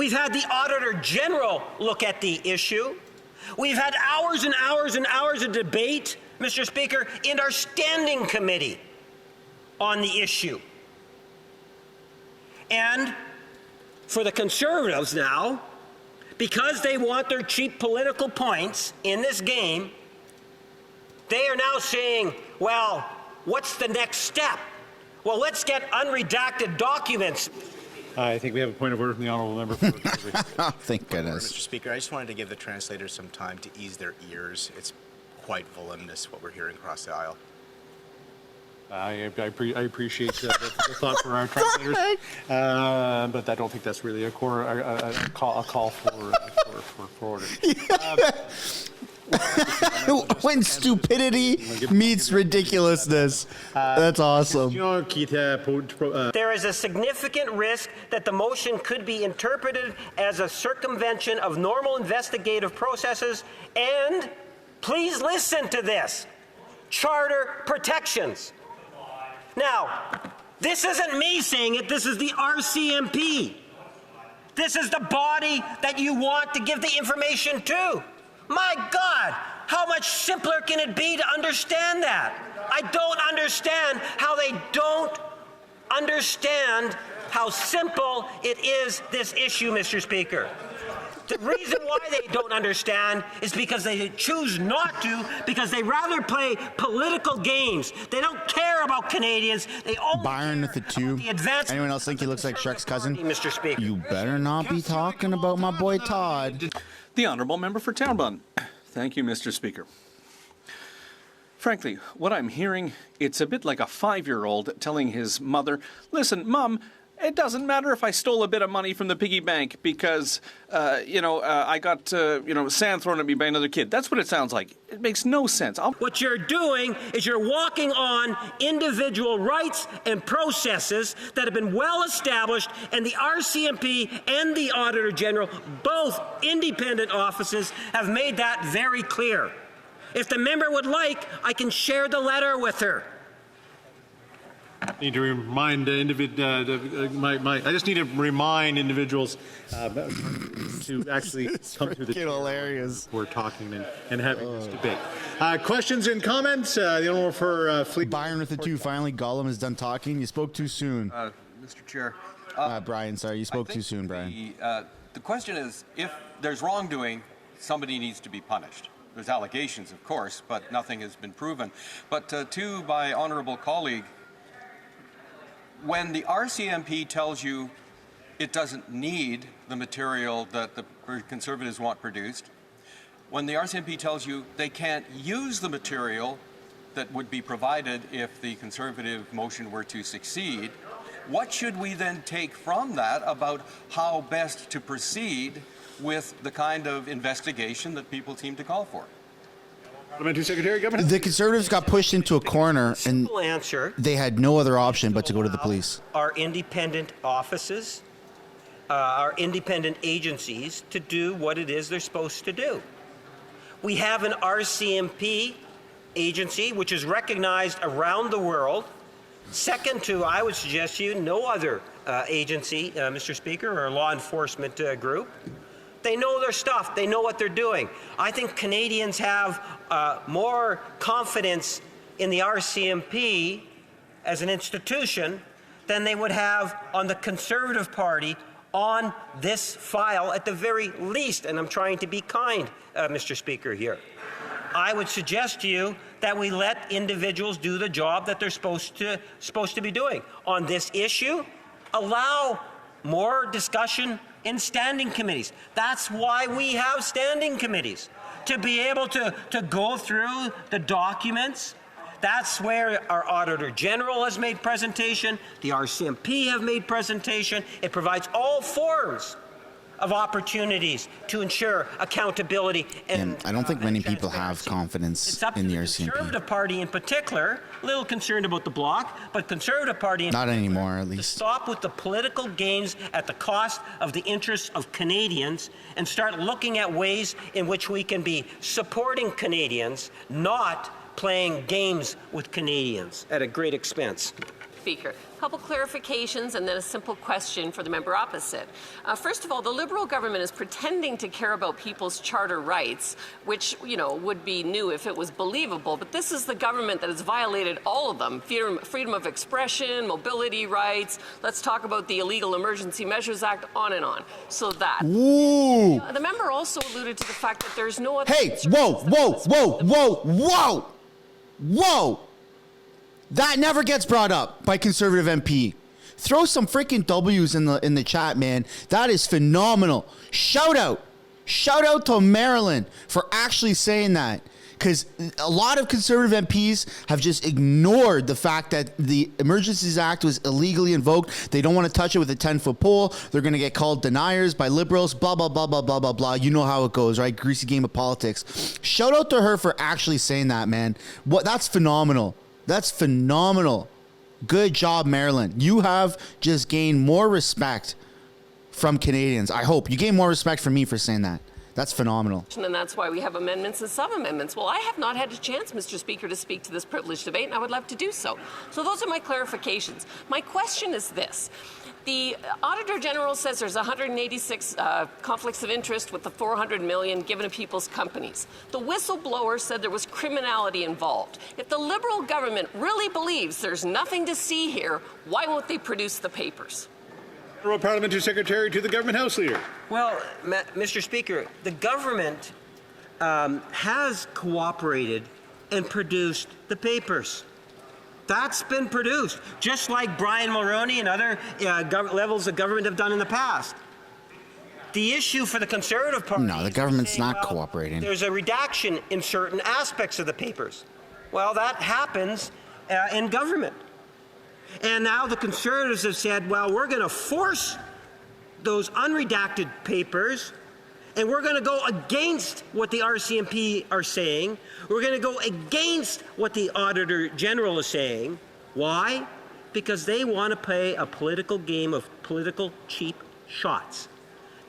We've had the Auditor General look at the issue. We've had hours and hours and hours of debate, Mr. Speaker, in our standing committee on the issue. And for the Conservatives now, because they want their cheap political points in this game, they are now saying, well, what's the next step? Well, let's get unredacted documents. I think we have a point of order from the honourable member. Thank goodness. Mr. Speaker, I just wanted to give the translators some time to ease their ears. It's quite voluminous what we're hearing across the aisle. I appreciate the thought for our translators, but I don't think that's really a call for order. When stupidity meets ridiculousness. That's awesome. There is a significant risk that the motion could be interpreted as a circumvention of normal investigative processes and, please listen to this, charter protections. Now, this isn't me saying it, this is the RCMP. This is the body that you want to give the information to. My God, how much simpler can it be to understand that? I don't understand how they don't understand how simple it is, this issue, Mr. Speaker. The reason why they don't understand is because they choose not to, because they rather play political games. They don't care about Canadians. They only Byron with the two. Anyone else think he looks like Shrek's cousin? Mr. Speaker. You better not be talking about my boy Todd. The Honourable Member for Terrebonne. Thank you, Mr. Speaker. Frankly, what I'm hearing, it's a bit like a 5-year-old telling his mother, listen, Mum, it doesn't matter if I stole a bit of money from the piggy bank because, I got, sand thrown at me by another kid. That's what it sounds like. It makes no sense. What you're doing is you're walking on individual rights and processes that have been well established, and the RCMP and the Auditor General, both independent offices, have made that very clear. If the member would like, I can share the letter with her. Need to remind I just need to remind individuals to actually come through the hilarious. We're talking and having this debate. Questions and comments? The honourable for Fleet. Byron with the two. Finally, Gollum is done talking. You spoke too soon. Mr. Chair. Brian, sorry, you spoke too soon, Brian. The question is, if there's wrongdoing, somebody needs to be punished. There's allegations, of course, but nothing has been proven. But to my honourable colleague, when the RCMP tells you it doesn't need the material that the Conservatives want produced, when the RCMP tells you they can't use the material that would be provided if the Conservative motion were to succeed, what should we then take from that about how best to proceed with the kind of investigation that people seem to call for? Secretary, Governor. The Conservatives got pushed into a corner, and they had no other option but to go to the police. Our independent offices, our independent agencies, to do what it is they're supposed to do. We have an RCMP agency which is recognized around the world. Second to, I would suggest to you, no other agency, Mr. Speaker, or law enforcement group. They know their stuff. They know what they're doing. I think Canadians have more confidence in the RCMP as an institution than they would have on the Conservative Party on this file at the very least. And I'm trying to be kind, Mr. Speaker, here. I would suggest to you that we let individuals do the job that they're supposed to be doing. On this issue, allow more discussion in standing committees. That's why we have standing committees, to be able to go through the documents. That's where our Auditor General has made presentation, the RCMP have made presentation. It provides all forms of opportunities to ensure accountability. And I don't think many people have confidence in the RCMP. It's up to the Conservative Party in particular, a little concerned about the Bloc, but Conservative Party in not anymore, at to least. stop with the political games at the cost of the interests of Canadians and start looking at ways in which we can be supporting Canadians, not playing games with Canadians at a great expense. Speaker. A couple clarifications and then a simple question for the member opposite. First of all, the Liberal government is pretending to care about people's charter rights, which, you know, would be new if it was believable. But this is the government that has violated all of them. Freedom of expression, mobility rights. Let's talk about the Illegal Emergency Measures Act, on and on. So that. Ooh. The member also alluded to the fact that there's no other... Hey, whoa. That never gets brought up by Conservative MP. Throw some freaking W's in the chat, man. That is phenomenal. Shout out to Marilyn for actually saying that. Because a lot of Conservative MPs have just ignored the fact that the Emergencies Act was illegally invoked. They don't want to touch it with a 10-foot pole. They're going to get called deniers by Liberals, blah, blah, blah, blah, blah, blah, blah. You know how it goes, right? Greasy game of politics. Shout out to her for actually saying that, man. That's phenomenal. That's phenomenal. Good job, Marilyn. You have just gained more respect from Canadians. I hope. You gain more respect from me for saying that. That's phenomenal. And that's why we have amendments and sub-amendments. Well, I have not had a chance, Mr. Speaker, to speak to this privileged debate, and I would love to do so. So those are my clarifications. My question is this. The Auditor General says there's 186 conflicts of interest with the $400 million given to people's companies. The whistleblower said there was criminality involved. If the Liberal government really believes there's nothing to see here, why won't they produce the papers? Honourable Parliamentary Secretary to the Government House Leader. Well, Mr. Speaker, the government has cooperated and produced the papers. That's been produced, just like Brian Mulroney and other levels of government have done in the past. The issue for the Conservative Party... No, the government's not cooperating. There's a redaction in certain aspects of the papers. Well, that happens in government. And now the Conservatives have said, well, we're going to force those unredacted papers, and we're going to go against what the RCMP are saying. We're going to go against what the Auditor General is saying. Why? Because they want to play a political game of political cheap shots.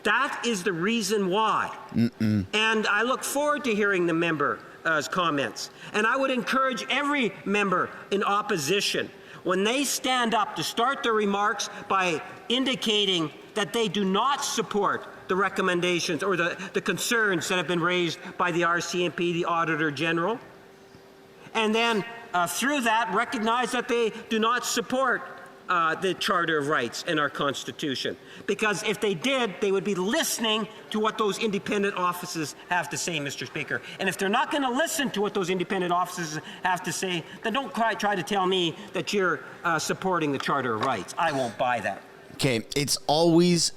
That is the reason why. And I look forward to hearing the member's comments. And I would encourage every member in opposition, when they stand up, to start their remarks by indicating that they do not support the recommendations or the concerns that have been raised by the RCMP, the Auditor General, and then through that recognize that they do not support the Charter of Rights in our Constitution. Because if they did, they would be listening to what those independent offices have to say, Mr. Speaker. And if they're not going to listen to what those independent offices have to say, then don't try to tell me that you're supporting the Charter of Rights. I won't buy that. Okay, it's always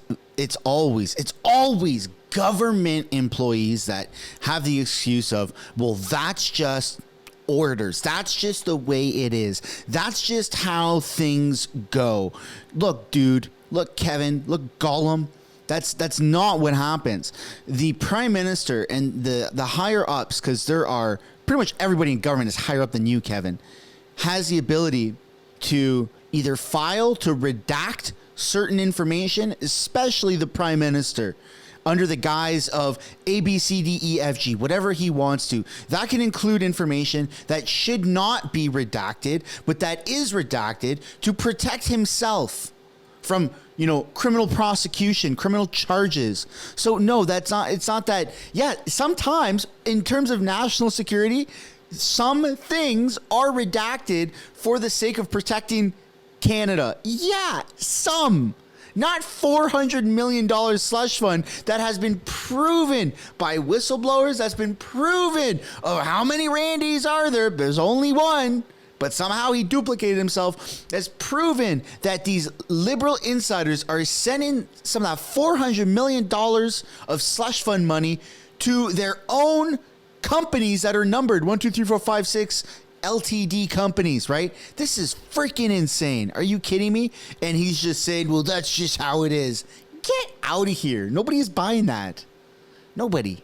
government employees that have the excuse of, well, that's just orders. That's just the way it is. That's just how things go. Look, dude. Look, Kevin. Look, Gollum. That's not what happens. The Prime Minister and the higher ups, because there are pretty much everybody in government is higher up than you, Kevin, has the ability to either file to redact certain information, especially the Prime Minister, under the guise of A, B, C, D, E, F, G, whatever he wants to. That can include information that should not be redacted, but that is redacted to protect himself from, criminal prosecution, criminal charges. So no, it's not that. Yeah, sometimes in terms of national security, some things are redacted for the sake of protecting Canada. Yeah, some. Not $400 million slush fund that has been proven by whistleblowers. That's been proven. Oh, how many Randys are there? There's only one. But somehow he duplicated himself. That's proven that these liberal insiders are sending some of that $400 million of slush fund money to their own companies that are numbered 1, 2, 3, 4, 5, 6 LTD companies, right? This is freaking insane. Are you kidding me? And he's just saying, well, that's just how it is. Get out of here. Nobody is buying that. Nobody.